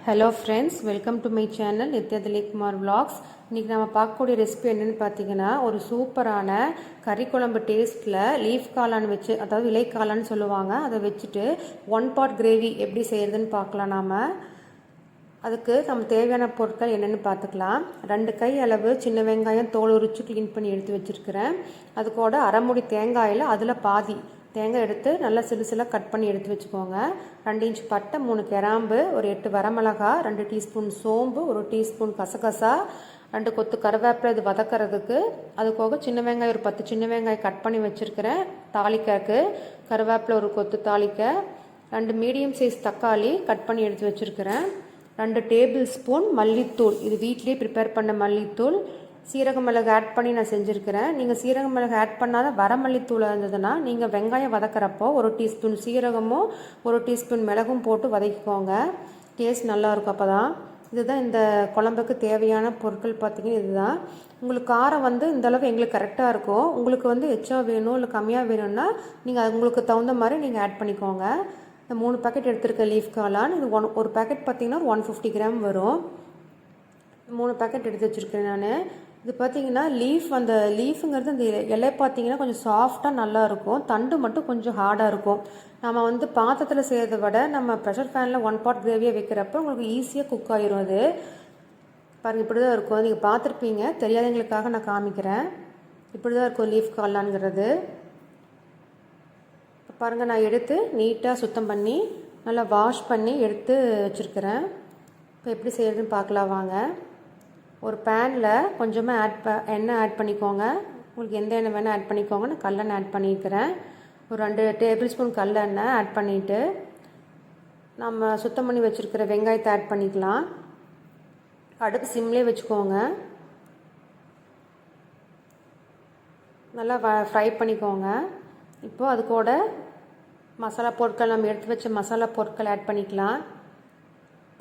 Hello friends, welcome to my channel Nithya Dilipkumar vlogs. இன்றைக்கி நம்ம பார்க்கக்கூடிய ரெசிபி என்னென்னு பார்த்தீங்கன்னா, ஒரு சூப்பரான கறி குழம்பு டேஸ்ட்டில் லீஃப் காளான் வச்சு, அதாவது இலை காளான்னு சொல்லுவாங்க, அதை வச்சுட்டு ஒன் பாட் கிரேவி எப்படி செய்கிறதுன்னு பார்க்கலாம். நாம் அதுக்கு நம்ம தேவையான பொருட்கள் என்னென்னு பார்த்துக்கலாம். 2 கை அளவு சின்ன வெங்காயம் தோல் உரித்து க்ளீன் பண்ணி எடுத்து வச்சுருக்கிறேன். அது கூட அரை மூடி தேங்காயில் அதில் பாதி தேங்காய் எடுத்து நல்லா சிலுசிலாக கட் பண்ணி எடுத்து வச்சுக்கோங்க. 2 இன்ச் பட்டை, 3 கிராம்பு, ஒரு 8 வரமிளகா, 2 டீஸ்பூன் சோம்பு, 1 டீஸ்பூன் கசகசா, 2 கொத்து கருவேப்பிலை இது வதக்கிறதுக்கு. அது போக சின்ன வெங்காயம் ஒரு 10 சின்ன வெங்காயம் கட் பண்ணி வச்சுருக்கிறேன் தாளிக்காக்கு. கருவேப்பிலை ஒரு கொத்து தாளிக்க. 2 மீடியம் சைஸ் தக்காளி கட் பண்ணி எடுத்து வச்சுருக்கிறேன். 2 டேபிள் ஸ்பூன் மல்லித்தூள், இது வீட்லேயே ப்ரிப்பேர் பண்ண மல்லித்தூள். சீரக மிளகு ஆட் பண்ணி நான் செஞ்சுருக்கிறேன். நீங்கள் சீரக மிளகு ஆட் பண்ணாத வரமல்லித்தூள் இருந்ததுன்னா நீங்கள் வெங்காயம் வதக்கிறப்போ 1 டீஸ்பூன் சீரகமும் 1 டீஸ்பூன் மிளகும் போட்டு வதக்கிக்கோங்க. டேஸ்ட் நல்லாயிருக்கும். அப்போ தான் இதுதான் இந்த குழம்புக்கு தேவையான பொருட்கள் பார்த்திங்கன்னா இதுதான். உங்களுக்கு காரம் இந்தளவு எங்களுக்கு கரெக்டாக இருக்கும். உங்களுக்கு எச்சா வேணும் இல்லை கம்மியாக வேணும்னா நீங்கள் அது உங்களுக்கு தகுந்த மாதிரி நீங்கள் ஆட் பண்ணிக்கோங்க. இந்த 3 பேக்கெட் எடுத்துருக்க லீஃப் காளான், இது ஒரு பேக்கெட் பார்த்திங்கன்னா 150 கிராம் வரும். 3 பேக்கெட் எடுத்து வச்சுருக்கேன் நான். இது பார்த்திங்கன்னா அந்த லீஃபுங்கிறது அந்த இலை பார்த்திங்கன்னா கொஞ்சம் சாஃப்டாக நல்லாயிருக்கும். தண்டு மட்டும் கொஞ்சம் ஹார்டாக இருக்கும். நம்ம பாத்திரத்தில் செய்கிறத விட நம்ம ப்ரெஷர் ஃபேனில் ஒன் பாட் கிரேவியாக வைக்கிறப்ப உங்களுக்கு ஈஸியாக குக் ஆகிரும். அது பாருங்கள், இப்படி தான் இருக்கும். நீங்கள் பார்த்துருப்பீங்க, தெரியாதவங்களுக்காக நான் காமிக்கிறேன். இப்படி தான் இருக்கும் லீஃப் காளான்ங்கிறது. இப்போ பாருங்கள், நான் எடுத்து நீட்டாக சுத்தம் பண்ணி நல்லா வாஷ் பண்ணி எடுத்து வச்சுருக்கிறேன். இப்போ எப்படி செய்கிறதுன்னு பார்க்கலாம் வாங்க. ஒரு பேனில் கொஞ்சமாக எண்ணெய் ஆட் பண்ணிக்கோங்க. உங்களுக்கு எந்த எண்ணெய் வேணால் ஆட் பண்ணிக்கோங்க. நான் கல்லெண்ணெய் ஆட் பண்ணியிருக்கிறேன். ஒரு 2 டேபிள் ஸ்பூன் கல்லெண்ணெய் ஆட் பண்ணிவிட்டு நம்ம சுத்தம் பண்ணி வச்சுருக்கிற வெங்காயத்தை ஆட் பண்ணிக்கலாம். அடுப்பு சிம்லேயே வச்சுக்கோங்க. நல்லா ஃப்ரை பண்ணிக்கோங்க. இப்போது அது கூட மசாலா பொருட்கள், நம்ம எடுத்து வச்ச மசாலா பொருட்கள் ஆட் பண்ணிக்கலாம்.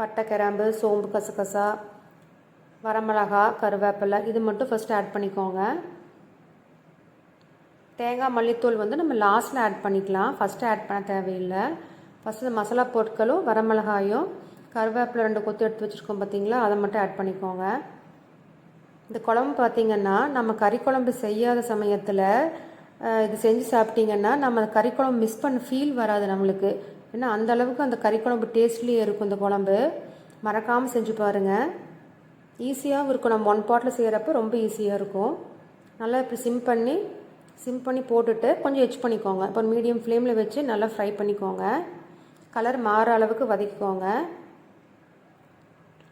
பட்டை, கிராம்பு, சோம்பு, கசகசா, வரமிளகா, கருவேப்பிலை, இது மட்டும் ஃபஸ்ட்டு ஆட் பண்ணிக்கோங்க. தேங்காய், மல்லித்தூள் நம்ம லாஸ்ட்டில் ஆட் பண்ணிக்கலாம். ஃபஸ்ட்டு ஆட் பண்ண தேவையில்லை. ஃபஸ்ட்டு மசாலா பொருட்களும் வரமிளகாயும் கருவேப்பிலை 2 கொத்து எடுத்து வச்சுருக்கோம் பார்த்தீங்களா, அதை மட்டும் ஆட் பண்ணிக்கோங்க. இந்த குழம்பு பார்த்திங்கன்னா நம்ம கறி குழம்பு செய்யாத சமயத்தில் இது செஞ்சு சாப்பிட்டிங்கன்னா நம்ம கறி குழம்பு மிஸ் பண்ண ஃபீல் வராது நம்மளுக்கு. ஏன்னா அந்தளவுக்கு அந்த கறி குழம்பு டேஸ்ட்லேயே இருக்கும் இந்த குழம்பு. மறக்காமல் செஞ்சு பாருங்கள். ஈஸியாகவும் இருக்கும். நம்ம ஒன் பாட்டில் செய்கிறப்ப ரொம்ப ஈஸியாக இருக்கும். நல்லா இப்படி சிம் பண்ணி போட்டுட்டு கொஞ்சம் எச் பண்ணிக்கோங்க. இப்போ மீடியம் ஃப்ளேமில் வச்சு நல்லா ஃப்ரை பண்ணிக்கோங்க. கலர் மாற அளவுக்கு வதக்கிக்கோங்க.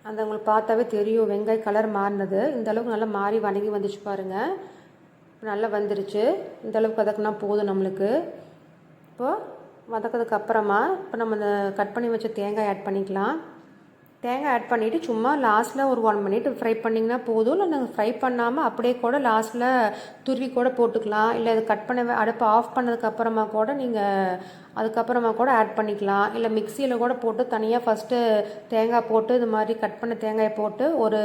அந்த உங்களுக்கு பார்த்தாவே தெரியும் வெங்காயம் கலர் மாறினது. இந்த அளவுக்கு நல்லா மாறி வதங்கி வந்துச்சு பாருங்கள். நல்லா வந்துருச்சு. இந்த அளவுக்கு வதக்குனா போதும் நம்மளுக்கு. இப்போது வதக்கிறதுக்கு அப்புறமா இப்போ நம்ம இந்த கட் பண்ணி வச்ச தேங்காய் ஆட் பண்ணிக்கலாம். தேங்காய் ஆட் பண்ணிவிட்டு சும்மா லாஸ்ட்டில் ஒரு 1 மினிட் ஃப்ரை பண்ணிங்கன்னா போதும். இல்லை நாங்கள் ஃப்ரை பண்ணாமல் அப்படியே கூட லாஸ்ட்டில் துருவி கூட போட்டுக்கலாம். இல்லை இது கட் பண்ண அடுப்பை ஆஃப் பண்ணதுக்கப்புறமா கூட நீங்கள் அதுக்கப்புறமா கூட ஆட் பண்ணிக்கலாம். இல்லை மிக்சியில் கூட போட்டு தனியாக ஃபஸ்ட்டு தேங்காய் போட்டு இது மாதிரி கட் பண்ண தேங்காயை போட்டு ஒரு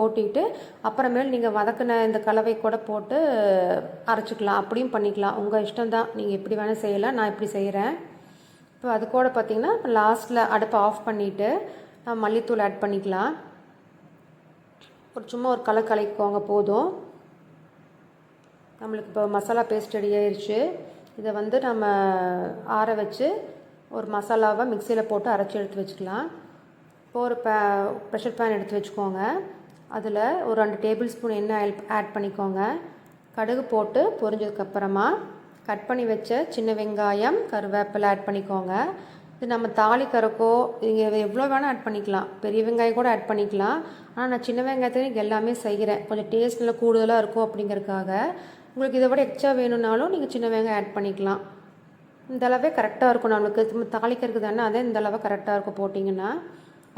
ஓட்டிக்கிட்டு அப்புறமேல் நீங்கள் வதக்கின இந்த கலவை கூட போட்டு அரைச்சிக்கலாம். அப்படியும் பண்ணிக்கலாம். உங்கள் இஷ்டம்தான், நீங்கள் எப்படி வேணால் செய்யலாம். நான் இப்படி செய்கிறேன். இப்போ அது கூட பார்த்திங்கன்னா லாஸ்ட்டில் அடுப்பை ஆஃப் பண்ணிவிட்டு மல்லித்தூள் ஆட் பண்ணிக்கலாம். சும்மா ஒரு கலக்கிக்கோங்க போதும். நம்மளுக்கு இப்போ மசாலா பேஸ்ட் ரெடி ஆயிடுச்சு. இதை நம்ம ஆற வச்சு ஒரு மசாலாவை மிக்சியில் போட்டு அரைச்சி எடுத்து வச்சுக்கலாம். இப்போ ஒரு ப்ரெஷர் பேன் எடுத்து வச்சுக்கோங்க. அதில் ஒரு 2 டேபிள் ஸ்பூன் எண்ணெய் ஆட் பண்ணிக்கோங்க. கடுகு போட்டு பொரிஞ்சதுக்கப்புறமா கட் பண்ணி வச்ச சின்ன வெங்காயம், கருவேப்பிலை ஆட் பண்ணிக்கோங்க. இது நம்ம தாளிக்கறக்கோ நீங்கள் எவ்வளோ வேணால் ஆட் பண்ணிக்கலாம். பெரிய வெங்காயம் கூட ஆட் பண்ணிக்கலாம். ஆனால் நான் சின்ன வெங்காயத்தையும் எல்லாமே செய்கிறேன். கொஞ்சம் டேஸ்ட் நல்லா கூடுதலாக இருக்கும் அப்படிங்கிறதுக்காக. உங்களுக்கு இதை விட எக்ஸ்ட்ரா வேணும்னாலும் நீங்கள் சின்ன வெங்காயம் ஆட் பண்ணிக்கலாம். இந்த அளவே கரெக்டாக இருக்கும் நம்மளுக்கு. தாளிக்கிறதுக்கு தானே, அதே இந்த அளவு கரெக்டாக இருக்கும் போட்டிங்கன்னா.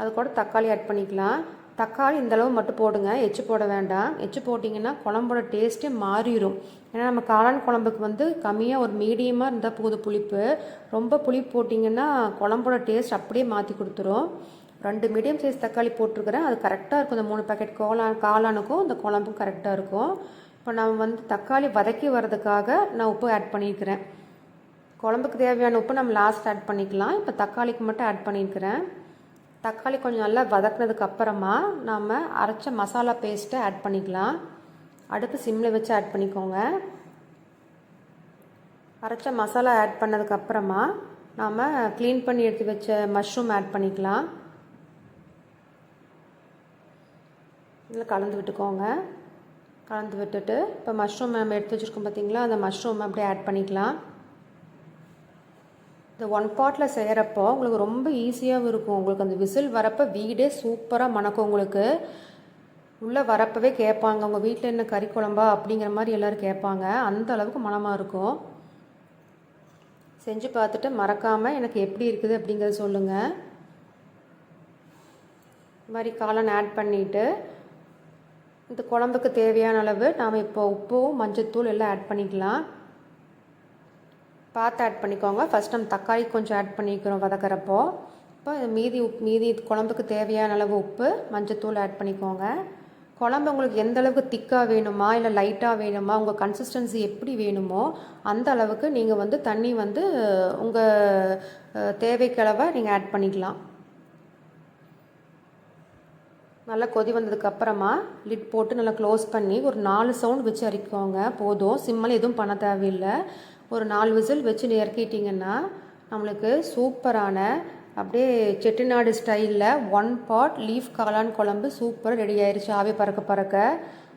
அது கூட தக்காளி ஆட் பண்ணிக்கலாம். தக்காளி இந்தளவு மட்டும் போடுங்க, எச்சு போட வேண்டாம். எச்சு போட்டிங்கன்னா குழம்போட டேஸ்ட்டே மாறிடும். ஏன்னா நம்ம காளான் குழம்புக்கு கம்மியாக ஒரு மீடியமாக இருந்தால் போது புளிப்பு. ரொம்ப புளிப்பு போட்டிங்கன்னா குழம்போட டேஸ்ட் அப்படியே மாற்றி கொடுத்துரும். 2 மீடியம் சைஸ் தக்காளி போட்டிருக்கிறேன். அது கரெக்டாக இருக்கும். இந்த 3 பேக்கெட் காளானுக்கும் இந்த குழம்பும் கரெக்டாக இருக்கும். இப்போ நம்ம தக்காளி வதக்கி வர்றதுக்காக நான் உப்பு ஆட் பண்ணியிருக்கிறேன். குழம்புக்கு தேவையான உப்பு நம்ம லாஸ்ட் ஆட் பண்ணிக்கலாம். இப்போ தக்காளிக்கு மட்டும் ஆட் பண்ணியிருக்கிறேன். தக்காளி கொஞ்சம் நல்லா வதக்குனதுக்கு அப்புறமா நாம் அரைச்ச மசாலா பேஸ்ட்டை ஆட் பண்ணிக்கலாம். அடுப்பு சிம்மில் வச்சு ஆட் பண்ணிக்கோங்க. அரைச்ச மசாலா ஆட் பண்ணதுக்கப்புறமா நாம் க்ளீன் பண்ணி எடுத்து வச்ச மஷ்ரூம் ஆட் பண்ணிக்கலாம். இதில் கலந்து விட்டுக்கோங்க. கலந்து விட்டுட்டு இப்போ மஷ்ரூம் நம்ம எடுத்து வச்சுருக்கோம் பார்த்தீங்களா, அந்த மஷ்ரூம் அப்படியே ஆட் பண்ணிக்கலாம். இந்த ஒன் பாட்டில் செய்கிறப்போ உங்களுக்கு ரொம்ப ஈஸியாகவும் இருக்கும். உங்களுக்கு அந்த விசில் வரப்போ வீடே சூப்பராக மணக்கும். உங்களுக்கு உள்ளே வரப்பவே கேட்பாங்க, உங்கள் வீட்டில் என்ன கறி குழம்பா அப்படிங்கிற மாதிரி எல்லோரும் கேட்பாங்க. அந்த அளவுக்கு மணமாக இருக்கும். செஞ்சு பார்த்துட்டு மறக்காமல் எனக்கு எப்படி இருக்குது அப்படிங்கிறத சொல்லுங்கள். இது மாதிரி காளான் ஆட் பண்ணிவிட்டு இந்த குழம்புக்கு தேவையான அளவு நாம் இப்போ உப்பும் மஞ்சத்தூள் எல்லாம் ஆட் பண்ணிக்கலாம். பார்த்து ஆட் பண்ணிக்கோங்க. ஃபஸ்ட் நம்ம தக்காளி கொஞ்சம் ஆட் பண்ணிக்கிறோம் வதக்கிறப்போ. இப்போ மீதி குழம்புக்கு தேவையான அளவு உப்பு மஞ்சத்தூள் ஆட் பண்ணிக்கோங்க. குழம்பு உங்களுக்கு எந்த அளவுக்கு திக்காக வேணுமா இல்லை லைட்டாக வேணுமா, உங்கள் கன்சிஸ்டன்சி எப்படி வேணுமோ அந்த அளவுக்கு நீங்கள் தண்ணி உங்கள் தேவைக்களவை நீங்கள் ஆட் பண்ணிக்கலாம். நல்லா கொதி வந்ததுக்கப்புறமா லிட் போட்டு நல்லா க்ளோஸ் பண்ணி ஒரு 4 சவுண்ட் வச்சு இறக்கிக்கோங்க. போதும், சிம்மில் எதுவும் பண்ண தேவையில்லை. ஒரு 4 விசில் வச்சு இறக்கிட்டிங்கன்னா நம்மளுக்கு சூப்பரான அப்படியே செட்டிநாடு ஸ்டைலில் 1 பாட் லீஃப் காளான் குழம்பு சூப்பராக ரெடி ஆயிடுச்சு. ஆவி பறக்க பறக்க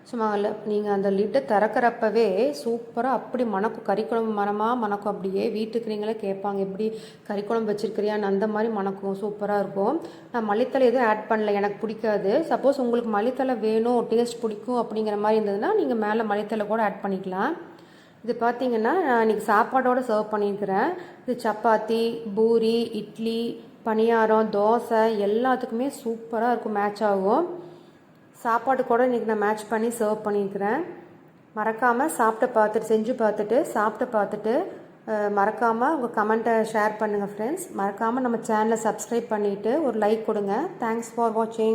சும்மா இல்லை, நீங்கள் அந்த லிட்டை திறக்கிறப்பவே சூப்பராக அப்படி மணக்கும். கறிக்குழம்பு மணக்கும். அப்படியே வீட்டுக்கு நீங்களே கேட்பாங்க, எப்படி கறிக்குழம்பு வச்சுருக்கிறியான்னு அந்த மாதிரி மணக்கும். சூப்பராக இருக்கும். நான் மல்லித்தலை எதுவும் ஆட் பண்ணல, எனக்கு பிடிக்காது. சப்போஸ் உங்களுக்கு மல்லித்தலை வேணும், டேஸ்ட் பிடிக்கும் அப்படிங்கிற மாதிரி இருந்ததுன்னா நீங்கள் மேலே மல்லித்தலை கூட ஆட் பண்ணிக்கலாம். இது பார்த்திங்கன்னா நான் இன்றைக்கி சாப்பாடோடு சர்வ் பண்ணியிருக்கிறேன். இது சப்பாத்தி, பூரி, இட்லி, பணியாரம், தோசை எல்லாத்துக்குமே சூப்பராக இருக்கும், மேட்ச் ஆகும். சாப்பாடு கூட இன்றைக்கி நான் மேட்ச் பண்ணி சர்வ் பண்ணியிருக்கிறேன். மறக்காமல் செஞ்சு பார்த்துட்டு சாப்பிட்டு பார்த்துட்டு மறக்காமல் உங்கள் கமெண்ட்டை ஷேர் பண்ணுங்கள் ஃப்ரெண்ட்ஸ். மறக்காமல் நம்ம சேனலை சப்ஸ்கிரைப் பண்ணிவிட்டு ஒரு லைக் கொடுங்க. தேங்க்ஸ் ஃபார் வாட்சிங்.